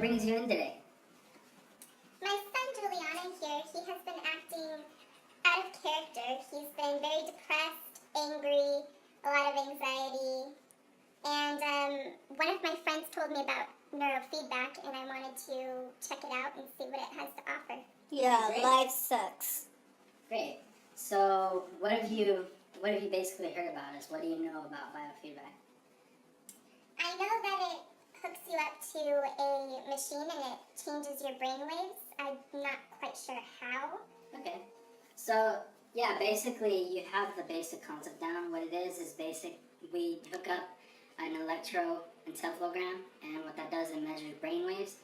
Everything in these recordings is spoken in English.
brings you in today? My son Juliana here, he has been acting out of character. He's been very depressed, angry, a lot of anxiety. And one of my friends told me about Neurofeedback, and I wanted to check it out and see what it has to offer. Yeah, Great. life sucks. Great. So what have you basically heard about us? What do you know about biofeedback? I know that it hooks you up to a machine and it changes your brainwaves. I'm not quite sure how. Okay. So, yeah, basically you have the basic concept down. What it is basic. We hook up an electroencephalogram, and what that does, it measures brainwaves.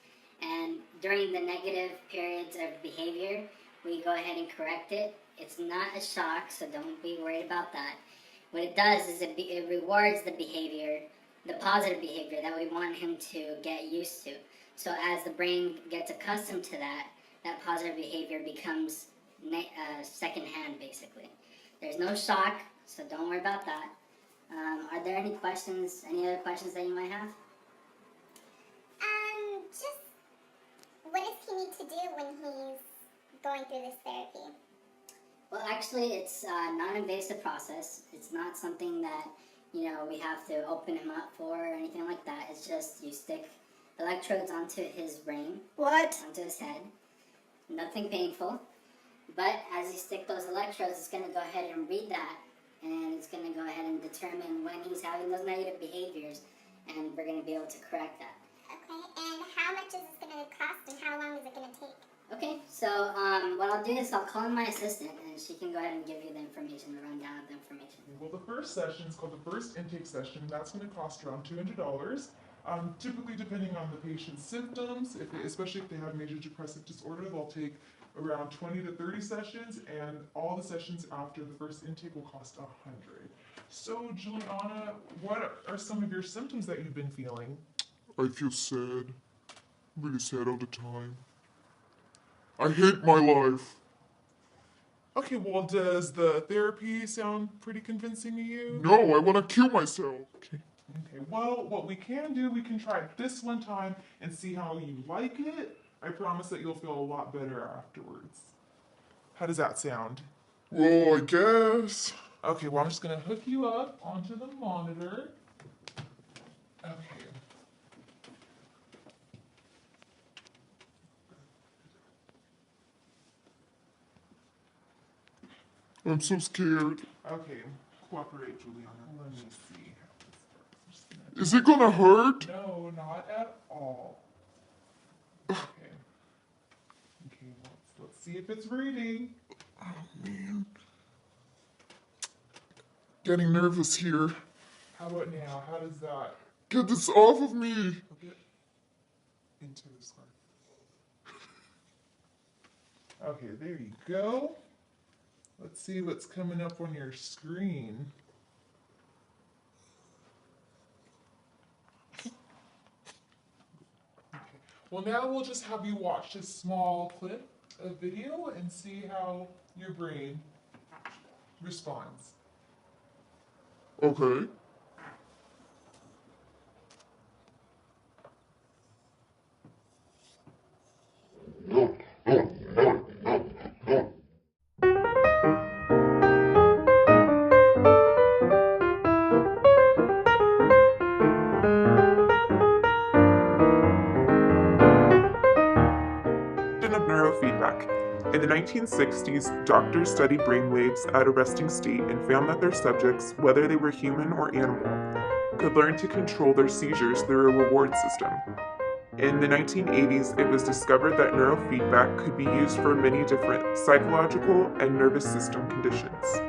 And during the negative periods of behavior, we go ahead and correct it. It's not a shock, so don't be worried about that. What it does is it rewards the behavior, the positive behavior that we want him to get used to. So as the brain gets accustomed to that positive behavior becomes secondhand, basically. There's no shock, so don't worry about that. Are there any other questions that you might have? Just what does he need to do when he's going through this therapy? Well, actually, it's a non-invasive process. It's not something that, we have to open him up for or anything like that. It's just you stick electrodes onto his brain. What? Onto his head. Nothing painful. But as you stick those electrodes, it's going to go ahead and read that. And it's going to go ahead and determine when he's having those negative behaviors. And we're going to be able to correct that. Okay, and how much is this going to cost and how long is it going to take? Okay, so what I'll do is I'll call in my assistant and she can go ahead and give you the information, the rundown of the information. Well, the first session is called the first intake session. That's going to cost around $200. Typically, depending on the patient's symptoms, especially if they have major depressive disorder, they'll take around 20 to 30 sessions, and all the sessions after the first intake will cost $100. So, Juliana, what are some of your symptoms that you've been feeling? I feel sad. Really sad all the time. I hate my life. Okay, well, does the therapy sound pretty convincing to you? No, I want to kill myself. Okay, well, what we can do, we can try it this one time and see how you like it. I promise that you'll feel a lot better afterwards. How does that sound? Well, I guess. Okay, well, I'm just going to hook you up onto the monitor. Okay. I'm so scared. Okay, cooperate, Juliana. Let me see how this works. Is it gonna hurt? No, not at all. Okay. Okay, let's see if it's reading. Oh, man. Getting nervous here. How about now? How does that? Get this off of me. Okay. Into this one. Okay, there you go. Let's see what's coming up on your screen. Okay. Well, now we'll just have you watch this small clip of video and see how your brain responds. Okay. Of neurofeedback. In the 1960s, doctors studied brainwaves at a resting state and found that their subjects, whether they were human or animal, could learn to control their seizures through a reward system. In the 1980s, it was discovered that neurofeedback could be used for many different psychological and nervous system conditions.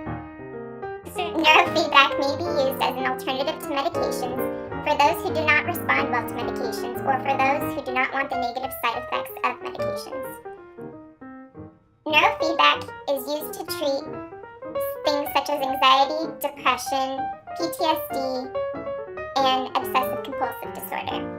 Neurofeedback may be used as an alternative to medications for those who do not respond well to medications or for those who do not want the negative side effects of medications. Neurofeedback is used to treat things such as anxiety, depression, PTSD, and obsessive compulsive disorder.